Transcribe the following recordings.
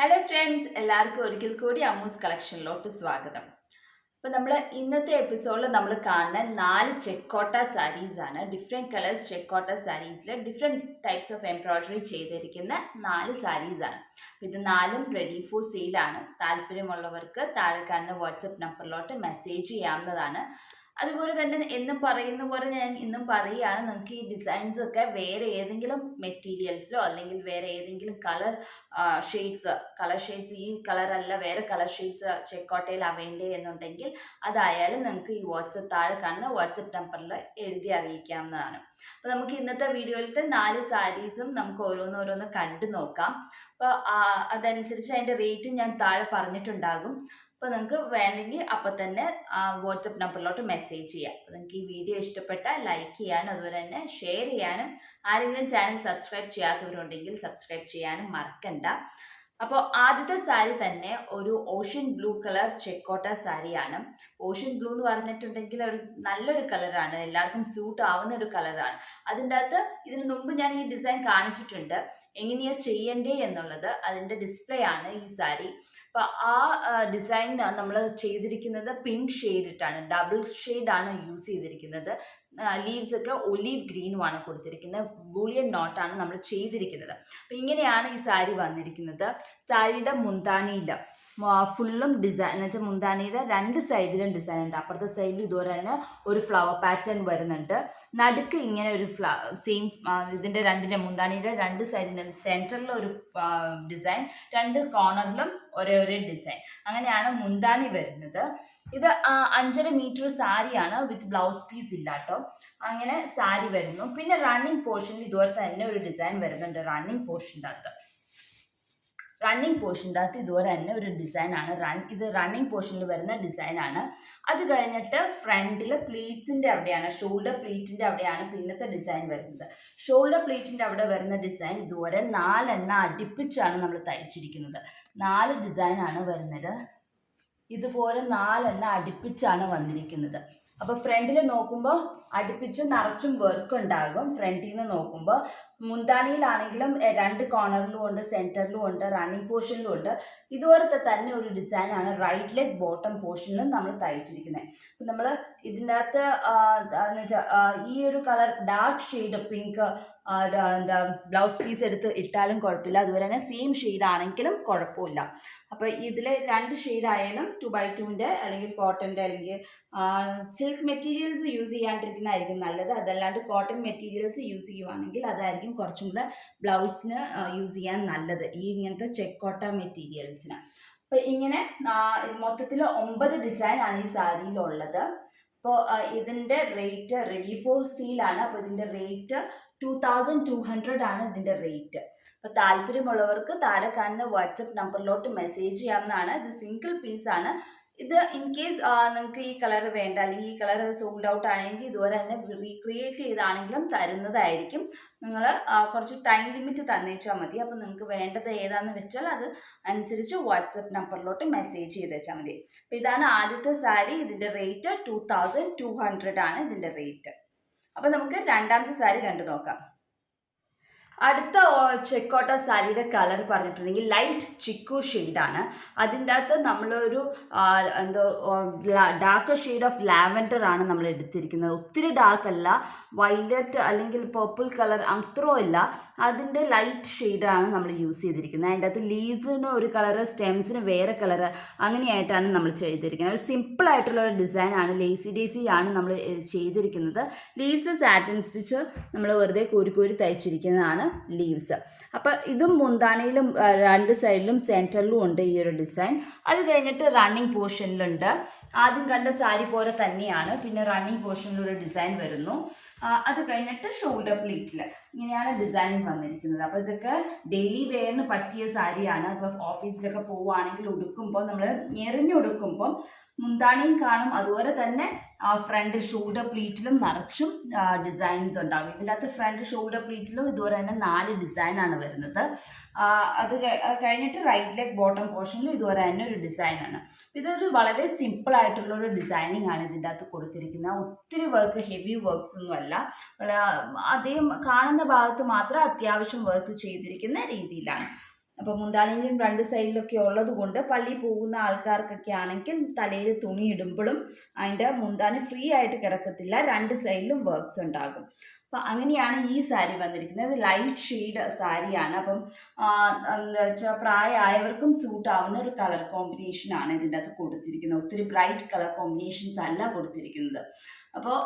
Hello friends, എല്ലാവർക്കും ഒരിക്കൽ കൂടി അമ്മൂസ് കളക്ഷനിലോട്ട് സ്വാഗതം. അപ്പോൾ നമ്മൾ ഇന്നത്തെ എപ്പിസോഡിൽ നമ്മൾ കാണുന്ന 4 ചെക്കോട്ട സാരീസ് ആണ്. ഡിഫറെൻറ്റ് കളേഴ്സ് ചെക്കോട്ട സാരീസിൽ ഡിഫറെൻറ്റ് ടൈപ്സ് ഓഫ് എംബ്രോയിഡറി ചെയ്തിരിക്കുന്ന 4 സാരീസ് ആണ്. അപ്പോൾ ഇത് 4ഉം റെഡി ഫോർ സെയിലാണ്. താല്പര്യമുള്ളവർക്ക് താഴെ കാണുന്ന വാട്സപ്പ് നമ്പറിലോട്ട് മെസ്സേജ് ചെയ്യാവുന്നതാണ്. അതുപോലെ തന്നെ എന്നും പറയുന്ന പോലെ ഞാൻ ഇന്നും പറയുകയാണ്, നിങ്ങൾക്ക് ഈ ഡിസൈൻസ് ഒക്കെ വേറെ ഏതെങ്കിലും മെറ്റീരിയൽസിലോ അല്ലെങ്കിൽ വേറെ ഏതെങ്കിലും കളർ ഷെയ്ഡ്സ് ഈ കളറല്ല വേറെ കളർ ഷെയ്ഡ്സ് ചെക്കോട്ടയിലാണ് വേണ്ടേ എന്നുണ്ടെങ്കിൽ അതായാലും നിങ്ങൾക്ക് ഈ താഴെ കാണുന്ന വാട്സപ്പ് നമ്പറിൽ എഴുതി അറിയിക്കാവുന്നതാണ്. അപ്പോൾ നമുക്ക് ഇന്നത്തെ വീഡിയോയിലത്തെ 4 സാരീസും നമുക്ക് ഓരോന്നോരോന്ന് കണ്ടു നോക്കാം. അപ്പോൾ അതനുസരിച്ച് അതിൻ്റെ റേറ്റ് ഞാൻ താഴെ പറഞ്ഞിട്ടുണ്ടാകും. അപ്പോൾ നിങ്ങൾക്ക് വേണമെങ്കിൽ അപ്പോൾ തന്നെ വാട്സപ്പ് നമ്പറിലോട്ട് മെസ്സേജ് ചെയ്യാം. അപ്പോൾ നിങ്ങൾക്ക് ഈ വീഡിയോ ഇഷ്ടപ്പെട്ടാൽ ലൈക്ക് ചെയ്യാനും അതുപോലെ തന്നെ ഷെയർ ചെയ്യാനും, ആരെങ്കിലും ചാനൽ സബ്സ്ക്രൈബ് ചെയ്യാത്തവരുണ്ടെങ്കിൽ സബ്സ്ക്രൈബ് ചെയ്യാനും മറക്കണ്ട. അപ്പോൾ ആദ്യത്തെ സാരി തന്നെ ഒരു ഓഷ്യൻ ബ്ലൂ കളർ ചെക്കോട്ട സാരിയാണ്. ഓഷ്യൻ ബ്ലൂ എന്ന് പറഞ്ഞിട്ടുണ്ടെങ്കിൽ ഒരു നല്ലൊരു കളറാണ്, എല്ലാവർക്കും സ്യൂട്ട് ആവുന്ന ഒരു കളറാണ്. അതിൻ്റെ അകത്ത് ഇതിന് മുമ്പ് ഞാൻ ഈ ഡിസൈൻ കാണിച്ചിട്ടുണ്ട്, എങ്ങനെയാണ് ചെയ്യണ്ടേ എന്നുള്ളത്. അതിൻ്റെ ഡിസ്പ്ലേ ആണ് ഈ സാരി. അപ്പോൾ ആ ഡിസൈൻ നമ്മൾ ചെയ്തിരിക്കുന്നത് പിങ്ക് ഷെയ്ഡ് ഇട്ടാണ്, ഡബിൾ ഷെയ്ഡാണ് യൂസ് ചെയ്തിരിക്കുന്നത്. ലീവ്സ് ഒക്കെ ഒലീവ് ഗ്രീനുമാണ് കൊടുത്തിരിക്കുന്നത്. ബൂളിയൻ നോട്ടാണ് നമ്മൾ ചെയ്തിരിക്കുന്നത്. അപ്പോൾ ഇങ്ങനെയാണ് ഈ സാരി വന്നിരിക്കുന്നത്. സാരിയുടെ മുന്താണിയിൽ ഫുള്ളും ഡിസൈൻ എന്ന് വെച്ചാൽ മുന്താണിയുടെ 2 സൈഡിലും ഡിസൈൻ ഉണ്ട്. അപ്പുറത്തെ സൈഡിലും ഇതുപോലെ തന്നെ ഒരു ഫ്ലവർ പാറ്റേൺ വരുന്നുണ്ട്. നടുക്ക് ഇങ്ങനെ ഒരു സെയിം ഇതിൻ്റെ മുന്താണിയുടെ 2 സൈഡിലും സെൻറ്ററിൽ ഒരു ഡിസൈൻ, 2 കോർണറിലും ഒരേ ഡിസൈൻ. അങ്ങനെയാണ് മുന്താണി വരുന്നത്. ഇത് 5.5 മീറ്റർ സാരിയാണ്, വിത്ത് ബ്ലൗസ് പീസ് ഇല്ല കേട്ടോ. അങ്ങനെ സാരി വരുന്നു. പിന്നെ റണ്ണിങ് പോർഷനിൽ ഇതുപോലെ തന്നെ ഒരു ഡിസൈൻ വരുന്നുണ്ട്. റണ്ണിങ് പോർഷൻ്റെ അകത്ത് ഇതുപോലെ തന്നെ ഒരു ഡിസൈനാണ്. ഇത് റണ്ണിങ് പോർഷനിൽ വരുന്ന ഡിസൈനാണ്. അത് കഴിഞ്ഞിട്ട് ഫ്രണ്ടിൽ പ്ലീറ്റ്സിൻ്റെ അവിടെയാണ്, ഷോൾഡർ പ്ലീറ്റിൻ്റെ അവിടെയാണ് പിന്നത്തെ ഡിസൈൻ വരുന്നത്. ഷോൾഡർ പ്ലീറ്റിൻ്റെ അവിടെ വരുന്ന ഡിസൈൻ ഇതുപോലെ 4 എണ്ണം അടുപ്പിച്ചാണ് നമ്മൾ തയ്ച്ചിരിക്കുന്നത്. 4 ഡിസൈനാണ് വരുന്നത്. ഇതുപോലെ 4 എണ്ണം അടുപ്പിച്ചാണ് വന്നിരിക്കുന്നത്. അപ്പോൾ ഫ്രണ്ടിൽ നോക്കുമ്പോൾ അടുപ്പിച്ച് നിറച്ചും വർക്ക് ഉണ്ടാകും. ഫ്രണ്ടിൽ നിന്ന് നോക്കുമ്പോൾ മുന്താണിയിലാണെങ്കിലും 2 കോർണറിലും ഉണ്ട്, സെൻറ്ററിലും ഉണ്ട്, റണ്ണിങ് പോർഷനിലും ഉണ്ട്. ഇതുപോലത്തെ തന്നെ ഒരു ഡിസൈനാണ് റൈറ്റ് ലെഗ് ബോട്ടം പോർഷനിലും നമ്മൾ തയ്ച്ചിരിക്കുന്നത്. അപ്പം നമ്മൾ ഇതിൻ്റെ അകത്ത് എന്ന് വെച്ചാൽ ഈ ഒരു colour dark shade pink blouse piece എടുത്ത് ഇട്ടാലും കുഴപ്പമില്ല. അതുപോലെ തന്നെ സെയിം ഷെയ്ഡ് ആണെങ്കിലും കുഴപ്പമില്ല. അപ്പോൾ ഇതിൽ 2 ഷെയ്ഡ് ആയാലും 2x2 അല്ലെങ്കിൽ കോട്ടൻ്റെ അല്ലെങ്കിൽ സിൽക്ക് മെറ്റീരിയൽസ് യൂസ് ചെയ്യാണ്ടിരിക്കുന്നതായിരിക്കും നല്ലത്. അതല്ലാണ്ട് കോട്ടൺ മെറ്റീരിയൽസ് യൂസ് ചെയ്യുവാണെങ്കിൽ അതായിരിക്കും കുറച്ചും കൂടെ ബ്ലൗസിന് യൂസ് ചെയ്യാൻ നല്ലത്, ഈ ഇങ്ങനത്തെ ചെക്കോട്ട മെറ്റീരിയൽസിന്. അപ്പോൾ ഇങ്ങനെ മൊത്തത്തിൽ 9 ഡിസൈൻ ആണ് ഈ സാരിയിലുള്ളത്. അപ്പോൾ ഇതിൻ്റെ റേറ്റ് റെഡി ഫോർ സെയിലാണ്. അപ്പോൾ ഇതിൻ്റെ റേറ്റ് 2200 ആണ് ഇതിൻ്റെ റേറ്റ്. അപ്പോൾ താല്പര്യമുള്ളവർക്ക് താഴെ കാണുന്ന വാട്സപ്പ് നമ്പറിലോട്ട് മെസ്സേജ് ചെയ്യാവുന്നതാണ്. ഇത് സിംഗിൾ പീസാണ്. ഇത് ഇൻ കേസ് നിങ്ങൾക്ക് ഈ കളർ വേണ്ട അല്ലെങ്കിൽ ഈ കളർ സോൾഡ് ഔട്ട് ആണെങ്കിൽ ഇതുപോലെ തന്നെ റീക്രിയേറ്റ് ചെയ്താണെങ്കിലും തരുന്നതായിരിക്കും. നിങ്ങൾ കുറച്ച് ടൈം ലിമിറ്റ് തന്നേച്ചാൽ മതി. അപ്പോൾ നിങ്ങൾക്ക് വേണ്ടത് ഏതാണെന്ന് വെച്ചാൽ അത് അനുസരിച്ച് വാട്സപ്പ് നമ്പറിലോട്ട് മെസ്സേജ് ചെയ്ത് വെച്ചാൽ മതി. അപ്പോൾ ഇതാണ് ആദ്യത്തെ സാരി. ഇതിൻ്റെ റേറ്റ് 2200 ആണ് ഇതിൻ്റെ റേറ്റ്. അപ്പോൾ നമുക്ക് രണ്ടാമത്തെ സാരി കണ്ടു നോക്കാം. അടുത്ത ചെക്കോട്ട സാരിയുടെ കളർ പറഞ്ഞിട്ടുണ്ടെങ്കിൽ ലൈറ്റ് ചിക്കു ഷെയ്ഡാണ്. അതിൻ്റെ അകത്ത് നമ്മളൊരു ഡാർക്ക് ഷെയ്ഡ് ഓഫ് ലാവൻഡർ ആണ് നമ്മൾ എടുത്തിരിക്കുന്നത്. ഒത്തിരി ഡാർക്ക് അല്ല, വയലറ്റ് അല്ലെങ്കിൽ പർപ്പിൾ കളർ അത്രയും ഇല്ല, അതിൻ്റെ ലൈറ്റ് ഷെയ്ഡാണ് നമ്മൾ യൂസ് ചെയ്തിരിക്കുന്നത്. അതിൻ്റെ അകത്ത് ലീവ്സിന് ഒരു കളറ്, സ്റ്റെംസിന് വേറെ കളറ്, അങ്ങനെയായിട്ടാണ് നമ്മൾ ചെയ്തിരിക്കുന്നത്. ഒരു സിമ്പിളായിട്ടുള്ള ഒരു ഡിസൈനാണ്, ലേസി ഡേസി ആണ് നമ്മൾ ചെയ്തിരിക്കുന്നത്. ലീവ്സ് സാറ്റിൻ സ്റ്റിച്ച് നമ്മൾ വെറുതെ കോരി തയ്ച്ചിരിക്കുന്നതാണ് ലീവ്സ്. അപ്പോൾ ഇതും മുന്താണിയിലും 2 സൈഡിലും സെൻറ്ററിലും ഉണ്ട് ഈ ഒരു ഡിസൈൻ. അത് കഴിഞ്ഞിട്ട് റണ്ണിങ് പോർഷനിലുണ്ട്. ആദ്യം കണ്ട സാരി പോലെ തന്നെയാണ്, പിന്നെ റണ്ണിങ് പോർഷനിലൊരു ഡിസൈൻ വരുന്നു. അത് കഴിഞ്ഞിട്ട് ഷോൾഡർ പ്ലീറ്റിൽ ഇങ്ങനെയാണ് ഡിസൈൻ വന്നിരിക്കുന്നത്. അപ്പോൾ ഇതൊക്കെ ഡെയിലി വെയറിന് പറ്റിയ സാരിയാണ്. ഇപ്പോൾ ഓഫീസിലൊക്കെ പോവുകയാണെങ്കിൽ ഉടുക്കുമ്പോൾ നമ്മൾ ഞെറിഞ്ഞുടുക്കുമ്പം മുന്താണിയും കാണും, അതുപോലെ തന്നെ ഫ്രണ്ട് ഷോൾഡർ പ്ലീറ്റിലും നിറച്ചും ഡിസൈൻസ് ഉണ്ടാകും. ഇതിൻ്റെ അകത്ത് ഫ്രണ്ട് ഷോൾഡർ പ്ലീറ്റിലും ഇതുപോലെ തന്നെ 4 ഡിസൈനാണ് വരുന്നത്. അത് കഴിഞ്ഞിട്ട് റൈറ്റ് ലെഗ് ബോട്ടം പോർഷനിലും ഇതുപോലെ തന്നെ ഒരു ഡിസൈനാണ്. ഇതൊരു വളരെ സിമ്പിളായിട്ടുള്ളൊരു ഡിസൈനിങ് ആണ് ഇതിൻ്റെ അകത്ത് കൊടുത്തിരിക്കുന്നത്. ഒത്തിരി വർക്ക്, ഹെവി വർക്ക്സ് ഒന്നും അല്ല, അതേ കാണുന്ന ഭാഗത്ത് മാത്രം അത്യാവശ്യം വർക്ക് ചെയ്തിരിക്കുന്ന രീതിയിലാണ്. അപ്പോൾ മുന്താണിയിലും രണ്ട് സൈഡിലൊക്കെ ഉള്ളത് കൊണ്ട് പള്ളിയിൽ പോകുന്ന ആൾക്കാർക്കൊക്കെ ആണെങ്കിൽ തലയിൽ തുണി ഇടുമ്പോഴും അതിൻ്റെ മുന്താണി ഫ്രീ ആയിട്ട് കിടക്കത്തില്ല, രണ്ട് സൈഡിലും വർക്ക്സ് ഉണ്ടാകും. അപ്പം അങ്ങനെയാണ് ഈ സാരി വന്നിരിക്കുന്നത്. ലൈറ്റ് ഷെയ്ഡ് സാരിയാണ്. അപ്പം എന്താ വെച്ചാൽ പ്രായമായവർക്കും സൂട്ട് ആവുന്ന ഒരു കളർ കോമ്പിനേഷനാണ് ഇതിൻ്റെ അകത്ത് കൊടുത്തിരിക്കുന്നത്. ഒത്തിരി ബ്രൈറ്റ് കളർ കോമ്പിനേഷൻസ് അല്ല കൊടുത്തിരിക്കുന്നത്. അപ്പോൾ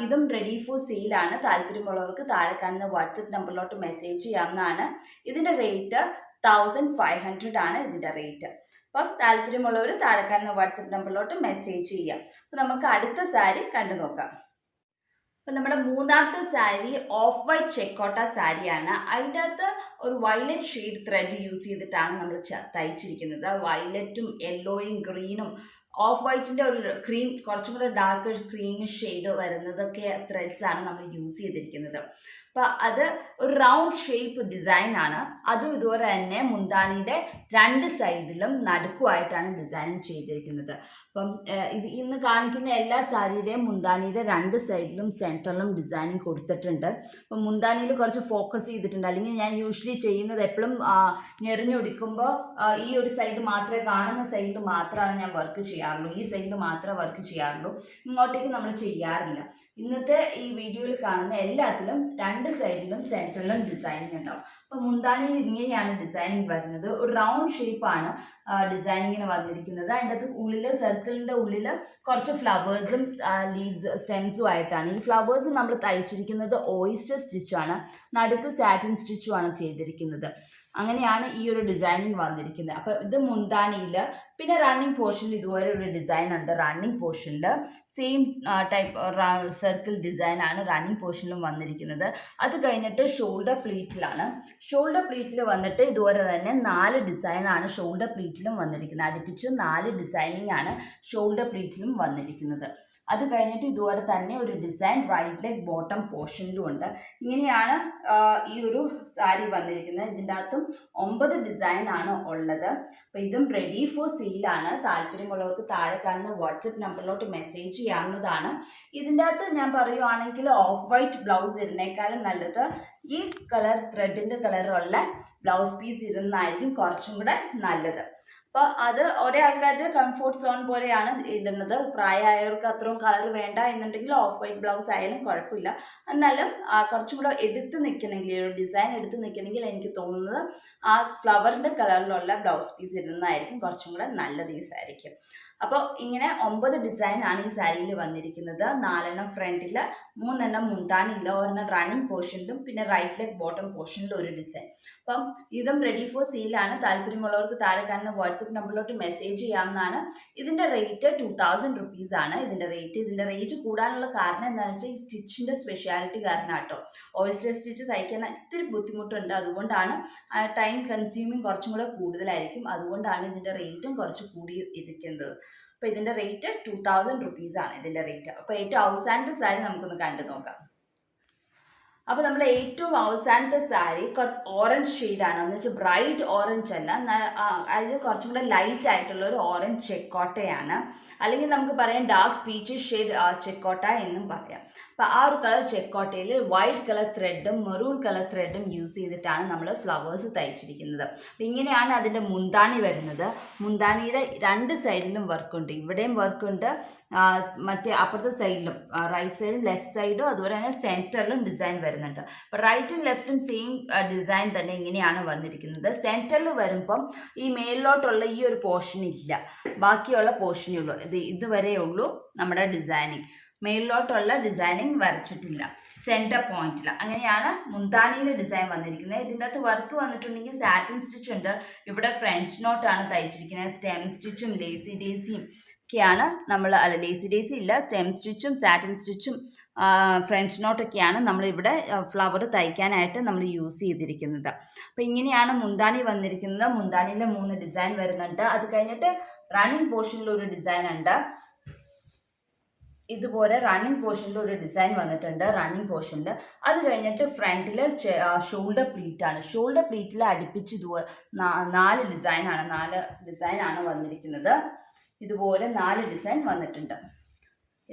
ഇതും റെഡി ഫോർ സെയിലാണ്. താല്പര്യമുള്ളവർക്ക് താഴെ കാണുന്ന വാട്സപ്പ് നമ്പറിലോട്ട് മെസ്സേജ് ചെയ്യാവുന്നതാണ്. ഇതിൻ്റെ റേറ്റ് 1500 ആണ് ഇതിൻ്റെ റേറ്റ്. അപ്പം താല്പര്യമുള്ളവർ താഴെ കാണുന്ന വാട്സപ്പ് നമ്പറിലോട്ട് മെസ്സേജ് ചെയ്യാം. അപ്പം നമുക്ക് അടുത്ത സാരി കണ്ടു നോക്കാം. അപ്പം നമ്മുടെ മൂന്നാമത്തെ സാരി ഓഫ് വൈറ്റ് ചെക്കോട്ട സാരിയാണ്. അതിൻ്റെ അകത്ത് ഒരു വയലറ്റ് ഷെയ്ഡ് ത്രെഡ് യൂസ് ചെയ്തിട്ടാണ് നമ്മൾ തയ്ച്ചിരിക്കുന്നത്. വയലറ്റും യെല്ലോയും ഗ്രീനും ഓഫ് വൈറ്റിൻ്റെ ഒരു ക്രീം, കുറച്ചും കൂടെ ഡാർക്ക് ക്രീം ഷെയ്ഡ് വരുന്നതൊക്കെ ത്രെഡ്സ് ആണ് നമ്മൾ യൂസ് ചെയ്തിരിക്കുന്നത്. അപ്പം അത് ഒരു റൗണ്ട് ഷേപ്പ് ഡിസൈൻ ആണ്. അതും ഇതുപോലെ തന്നെ മുന്താണിയുടെ രണ്ട് സൈഡിലും നടുക്കുമായിട്ടാണ് ഡിസൈൻ ചെയ്തിരിക്കുന്നത്. അപ്പം ഇത് ഇന്ന് കാണിക്കുന്ന എല്ലാ സാരിയുടെയും മുന്താണിയുടെ രണ്ട് സൈഡിലും സെൻറ്ററിലും ഡിസൈനിങ് കൊടുത്തിട്ടുണ്ട്. അപ്പം മുന്താണിയിൽ കുറച്ച് ഫോക്കസ് ചെയ്തിട്ടുണ്ട്. അല്ലെങ്കിൽ ഞാൻ യൂഷ്വലി ചെയ്യുന്നത് എപ്പോഴും ഞെറിഞ്ഞൊടിക്കുമ്പോൾ ഈ ഒരു സൈഡ് മാത്രമേ, കാണുന്ന സൈഡിൽ മാത്രമാണ് ഞാൻ വർക്ക് ചെയ്യാറുള്ളൂ. ഈ സൈഡിൽ മാത്രമേ വർക്ക് ചെയ്യാറുള്ളൂ, ഇങ്ങോട്ടേക്ക് നമ്മൾ ചെയ്യാറില്ല. ഇന്നത്തെ ഈ വീഡിയോയിൽ കാണുന്ന എല്ലാത്തിലും രണ്ട് സൈഡിലും സെൻറ്ററിലും ഡിസൈനിങ് ഉണ്ടാവും. അപ്പോൾ മുന്താണിയിൽ ഇങ്ങനെയാണ് ഡിസൈനിങ് വരുന്നത്. ഒരു റൗണ്ട് ഷേപ്പാണ് ഡിസൈനിങ്ങിന് വന്നിരിക്കുന്നത്. അതിൻ്റെ അകത്ത് ഉള്ളിൽ സർക്കിളിൻ്റെ ഉള്ളിൽ കുറച്ച് ഫ്ലവേഴ്സും ലീവ്സ് സ്റ്റെംസും ആയിട്ടാണ്. ഈ ഫ്ലവേഴ്സ് നമ്മൾ തയ്ച്ചിരിക്കുന്നത് ഓയിസ്റ്റർ സ്റ്റിച്ചാണ്, നടുക്ക് സാറ്റിൻ സ്റ്റിച്ചുമാണ് ചെയ്തിരിക്കുന്നത്. അങ്ങനെയാണ് ഈ ഒരു ഡിസൈനിങ് വന്നിരിക്കുന്നത്. അപ്പോൾ ഇത് മുന്താണിയിൽ. പിന്നെ റണ്ണിങ് പോർഷനിൽ ഇതുപോലെ ഒരു ഡിസൈൻ ഉണ്ട്. റണ്ണിങ് പോർഷനിൽ സെയിം ടൈപ്പ് സർക്കിൾ ഡിസൈനാണ് റണ്ണിങ് പോർഷനിലും വന്നിരിക്കുന്നത്. അത് കഴിഞ്ഞിട്ട് ഷോൾഡർ പ്ലീറ്റിലാണ്. ഷോൾഡർ പ്ലീറ്റിൽ വന്നിട്ട് ഇതുപോലെ തന്നെ 4 ഡിസൈനാണ് ഷോൾഡർ പ്ലീറ്റിലും വന്നിരിക്കുന്നത്. അടുപ്പിച്ച് 4 ഡിസൈനിങ് ആണ് ഷോൾഡർ പ്ലീറ്റിലും വന്നിരിക്കുന്നത്. അത് കഴിഞ്ഞിട്ട് ഇതുപോലെ തന്നെ ഒരു ഡിസൈൻ റൈറ്റ് ലെഗ് ബോട്ടം പോർഷനിലും ഉണ്ട്. ഇങ്ങനെയാണ് ഈ ഒരു സാരി വന്നിരിക്കുന്നത്. ഇതിൻ്റെ അകത്തും 9 ഡിസൈനാണ് ഉള്ളത്. അപ്പോൾ ഇതും റെഡി ഫോർ സെയിലാണ്. താല്പര്യമുള്ളവർക്ക് താഴെ കാണുന്ന വാട്സപ്പ് നമ്പറിലോട്ട് മെസ്സേജ് ചെയ്യാവുന്നതാണ്. ഇതിൻ്റെ അകത്ത് ഞാൻ പറയുവാണെങ്കിൽ ഓഫ് വൈറ്റ് ബ്ലൗസ് ഇടുന്നേക്കാളും നല്ലത് ഈ കളർ ത്രെഡിൻ്റെ കളറുള്ള ബ്ലൗസ് പീസ് ഇടുന്നതായിരിക്കും കുറച്ചും കൂടെ നല്ലത്. അപ്പോൾ അത് ഒരേ ആൾക്കാരുടെ കംഫോർട്ട് സോൺ പോലെയാണ് ഇടുന്നത്. പ്രായമായവർക്ക് അത്രയും കളർ വേണ്ട എന്നുണ്ടെങ്കിൽ ഓഫ് വൈറ്റ് ബ്ലൗസ് ആയാലും കുഴപ്പമില്ല. എന്നാലും കുറച്ചും കൂടെ എടുത്ത് നിൽക്കണമെങ്കിൽ, ഒരു ഡിസൈൻ എടുത്ത് നിൽക്കണമെങ്കിൽ എനിക്ക് തോന്നുന്നത് ആ ഫ്ലവറിൻ്റെ കളറിലുള്ള ബ്ലൗസ് പീസ് ഇടുന്നതായിരിക്കും കുറച്ചും കൂടെ നല്ലത് ഈ സാരിക്ക്. അപ്പോൾ ഇങ്ങനെ 9 ഡിസൈനാണ് ഈ സാരിയിൽ വന്നിരിക്കുന്നത്. 4 ഫ്രണ്ടിൽ, 3 മുന്താണിയിൽ, 1 റണ്ണിങ് പോർഷനിലും പിന്നെ റൈറ്റ് ലെഗ് ബോട്ടം പോർഷനിലും ഒരു ഡിസൈൻ. അപ്പം ഇതും റെഡി ഫോർ സെയിലാണ്. താല്പര്യമുള്ളവർക്ക് താഴെ കാണുന്ന വാട്സപ്പ് നമ്പറിലോട്ട് മെസ്സേജ് ചെയ്യാവുന്നതാണ്. ഇതിൻ്റെ റേറ്റ് 2000 റുപ്പീസ് ആണ് ഇതിൻ്റെ റേറ്റ് കൂടാനുള്ള കാരണം എന്താണെന്ന് വെച്ചാൽ ഈ സ്റ്റിച്ചിൻ്റെ സ്പെഷ്യാലിറ്റി കാരണം കേട്ടോ. ഓയിസ്റ്റർ സ്റ്റിച്ച് തയ്ക്കാൻ ഇത്തിരി ബുദ്ധിമുട്ടുണ്ട്. അതുകൊണ്ടാണ് ടൈം കൺസ്യൂമിങ് കുറച്ചും കൂടെ കൂടുതലായിരിക്കും. അതുകൊണ്ടാണ് ഇതിൻ്റെ റേറ്റും കുറച്ച് കൂടി ഇരിക്കുന്നത്. അപ്പോൾ ഇതിൻ്റെ റേറ്റ് 2000 റുപ്പീസ് ആണ് ഇതിൻ്റെ റേറ്റ്. അപ്പോൾ ഏറ്റവും അവസാനത്തെ സാരി നമുക്കൊന്ന് കണ്ടു നോക്കാം. അപ്പോൾ നമ്മൾ ഏറ്റവും അവസാനത്തെ സാരി കുറച്ച് ഓറഞ്ച് ഷെയ്ഡാണ്. എന്ന് വെച്ചാൽ ബ്രൈറ്റ് ഓറഞ്ച് അല്ല, അതിൽ കുറച്ചും കൂടെ ലൈറ്റ് ആയിട്ടുള്ള ഒരു ഓറഞ്ച് ചെക്കോട്ടയാണ്. അല്ലെങ്കിൽ നമുക്ക് പറയാം ഡാർക്ക് പീച്ച് ഷെയ്ഡ് ചെക്കോട്ട എന്നും പറയാം. അപ്പോൾ ആ ഒരു കളർ ചെക്കോട്ടയിൽ വൈറ്റ് കളർ ത്രെഡും മെറൂൺ കളർ ത്രെഡും യൂസ് ചെയ്തിട്ടാണ് നമ്മൾ ഫ്ലവേഴ്സ് തയ്ച്ചിരിക്കുന്നത്. അപ്പോൾ ഇങ്ങനെയാണ് അതിൻ്റെ മുന്താണി വരുന്നത്. മുന്താണിയുടെ രണ്ട് സൈഡിലും വർക്കുണ്ട്. ഇവിടെയും വർക്കുണ്ട്, മറ്റേ അപ്പുറത്തെ സൈഡിലും, റൈറ്റ് സൈഡും ലെഫ്റ്റ് സൈഡും അതുപോലെ തന്നെ സെൻറ്ററിലും ഡിസൈൻ വരുന്നുണ്ട്. അപ്പോൾ റൈറ്റും ലെഫ്റ്റും സെയിം ഡിസൈൻ തന്നെ ഇങ്ങനെയാണ് വന്നിരിക്കുന്നത്. സെൻറ്ററിൽ വരുമ്പം ഈ മേളിലോട്ടുള്ള ഈ ഒരു പോർഷൻ ഇല്ല, ബാക്കിയുള്ള പോർഷനേ ഉള്ളൂ. ഇതുവരെ ഉള്ളൂ നമ്മുടെ ഡിസൈനിങ്. മേളിലോട്ടുള്ള ഡിസൈനിങ് വരച്ചിട്ടില്ല സെൻറ്റർ പോയിന്റിൽ. അങ്ങനെയാണ് മുന്താണിയിൽ ഡിസൈൻ വന്നിരിക്കുന്നത്. ഇതിൻ്റെ അകത്ത് വർക്ക് വന്നിട്ടുണ്ടെങ്കിൽ സാറ്റിൻ സ്റ്റിച്ച് ഉണ്ട്. ഇവിടെ ഫ്രഞ്ച് നോട്ടാണ് തയ്ച്ചിരിക്കുന്നത്. സ്റ്റെം സ്റ്റിച്ചും ലേസി ഡേസിയും ഒക്കെയാണ് നമ്മൾ, അല്ല ലേസി ഡേസി ഇല്ല, സ്റ്റെം സ്റ്റിച്ചും സാറ്റിൻ സ്റ്റിച്ചും ഫ്രഞ്ച് നോട്ടൊക്കെയാണ് നമ്മളിവിടെ ഫ്ലവർ തയ്ക്കാനായിട്ട് നമ്മൾ യൂസ് ചെയ്തിരിക്കുന്നത്. അപ്പോൾ ഇങ്ങനെയാണ് മുന്താണി വന്നിരിക്കുന്നത്. മുന്താണിയിൽ 3 ഡിസൈൻ വരുന്നുണ്ട്. അത് കഴിഞ്ഞിട്ട് റണ്ണിങ് പോർഷനിൽ ഒരു ഡിസൈൻ ഉണ്ട്. ഇതുപോലെ റണ്ണിങ് പോർഷനിൽ ഒരു ഡിസൈൻ വന്നിട്ടുണ്ട് റണ്ണിങ് പോർഷനിൽ. അത് കഴിഞ്ഞിട്ട് ഫ്രണ്ടിൽ ഷോൾഡർ പ്ലീറ്റാണ്. ഷോൾഡർ പ്ലീറ്റിൽ അടുപ്പിച്ച് 4 ഡിസൈനാണ് വന്നിരിക്കുന്നത്. ഇതുപോലെ 4 ഡിസൈൻ വന്നിട്ടുണ്ട്.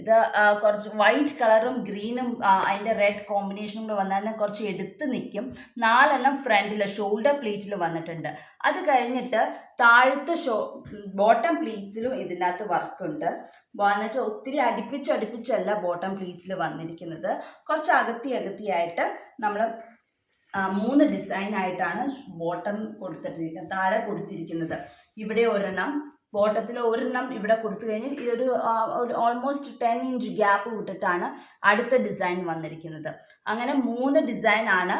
ഇത് കുറച്ച് വൈറ്റ് കളറും ഗ്രീനും അതിൻ്റെ റെഡ് കോമ്പിനേഷനും കൂടെ വന്നാൽ കുറച്ച് എടുത്ത് നിൽക്കും. 4 ഫ്രണ്ടിൽ ഷോൾഡർ പ്ലീറ്റിൽ വന്നിട്ടുണ്ട്. അത് കഴിഞ്ഞിട്ട് താഴത്തെ ബോട്ടം പ്ലീറ്റ്സിലും ഇതിൻ്റെ അകത്ത് വർക്കുണ്ട്. എന്ന് വെച്ചാൽ ഒത്തിരി അടുപ്പിച്ചല്ല ബോട്ടം പ്ലീറ്റ്സിൽ വന്നിരിക്കുന്നത്. കുറച്ച് അകത്തിയായിട്ട് നമ്മൾ 3 ഡിസൈൻ ആയിട്ടാണ് ബോട്ടം കൊടുത്തിട്ടിരിക്കുന്നത്, താഴെ കൊടുത്തിരിക്കുന്നത്. ഇവിടെ ഒരെണ്ണം, ബോട്ടത്തിൽ ഒരെണ്ണം ഇവിടെ കൊടുത്തു കഴിഞ്ഞാൽ ഈ ഒരു ഓൾമോസ്റ്റ് 10 ഇഞ്ച് ഗ്യാപ്പ് വിട്ടിട്ടാണ് അടുത്ത ഡിസൈൻ വന്നിരിക്കുന്നത്. അങ്ങനെ 3 ഡിസൈൻ ആണ്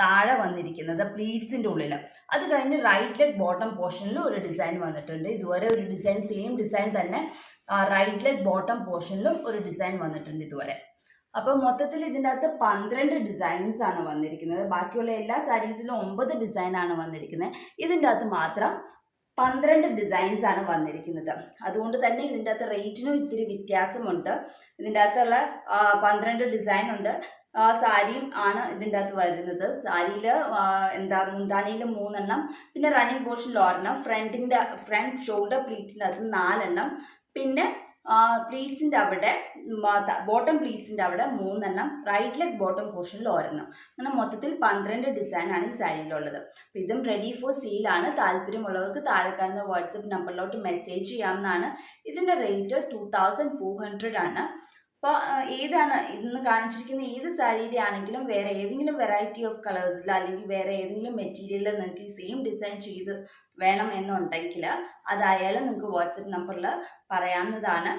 താഴെ വന്നിരിക്കുന്നത് പ്ലീറ്റ്സിൻ്റെ ഉള്ളിൽ. അത് കഴിഞ്ഞ് റൈറ്റ് ലെഗ് ബോട്ടം പോർഷനിൽ ഒരു ഡിസൈൻ വന്നിട്ടുണ്ട്. ഇതുവരെ ഒരു ഡിസൈൻ, സെയിം ഡിസൈൻ തന്നെ റൈറ്റ് ലെഗ് ബോട്ടം പോർഷനിലും ഒരു ഡിസൈൻ വന്നിട്ടുണ്ട് ഇതുവരെ. അപ്പോൾ മൊത്തത്തിൽ ഇതിൻ്റെ അകത്ത് 12 ഡിസൈൻസ് ആണ് വന്നിരിക്കുന്നത്. ബാക്കിയുള്ള എല്ലാ സാരീസിലും 9 ഡിസൈൻ ആണ് വന്നിരിക്കുന്നത്. ഇതിൻ്റെ അകത്ത് മാത്രം 12 ഡിസൈൻസ് ആണ് വന്നിരിക്കുന്നത്. അതുകൊണ്ട് തന്നെ ഇതിൻ്റെ അകത്ത് റേറ്റിനും ഇത്തിരി വ്യത്യാസമുണ്ട്. ഇതിൻ്റെ അകത്തുള്ള 12 ഡിസൈൻ ഉണ്ട്. സാരിയും ആണ് ഇതിൻ്റെ അകത്ത് വരുന്നത്. സാരിയിൽ മുന്താണിയിൽ 3 പിന്നെ റണ്ണിങ് പോർഷനിൽ 1 ഫ്രണ്ട് ഷോൾഡർ പ്ലീറ്റിൻ്റെ അകത്ത് 4 പിന്നെ പ്ലീറ്റ്സിൻ്റെ അവിടെ ബോട്ടം പ്ലീറ്റ്സിൻ്റെ അവിടെ 3 റൈറ്റ് ലെഗ് ബോട്ടം പോർഷനിൽ 1 അങ്ങനെ മൊത്തത്തിൽ 12 ഡിസൈനാണ് ഈ സാരിയിലുള്ളത്. അപ്പോൾ ഇതും റെഡി ഫോർ സെയിലാണ്. താല്പര്യമുള്ളവർക്ക് താഴെ കാണുന്ന വാട്സപ്പ് നമ്പറിലോട്ട് മെസ്സേജ് ചെയ്യാവുന്നതാണ്. ഇതിൻ്റെ റേറ്റ് 2400 ആണ്. അപ്പോൾ ഏതാണ് ഇന്ന് കാണിച്ചിരിക്കുന്ന ഏത് സാരിയുടെ ആണെങ്കിലും വേറെ ഏതെങ്കിലും വെറൈറ്റി ഓഫ് കളേഴ്സിൽ അല്ലെങ്കിൽ വേറെ ഏതെങ്കിലും മെറ്റീരിയലിൽ നിങ്ങൾക്ക് ഈ സെയിം ഡിസൈൻ ചെയ്ത് വേണം എന്നുണ്ടെങ്കിൽ അതായാലും നിങ്ങൾക്ക് വാട്സപ്പ് നമ്പറിൽ പറയാവുന്നതാണ്.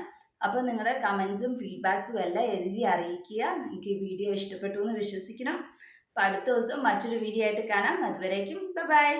അപ്പോൾ നിങ്ങളുടെ കമൻസും ഫീഡ്ബാക്സും എല്ലാം എഴുതി അറിയിക്കുക. നിങ്ങൾക്ക് ഈ വീഡിയോ ഇഷ്ടപ്പെട്ടു എന്ന് വിശ്വസിക്കണം. അപ്പോൾ അടുത്ത ദിവസം മറ്റൊരു വീഡിയോ ആയിട്ട് കാണാം. അതുവരേക്കും ബൈ.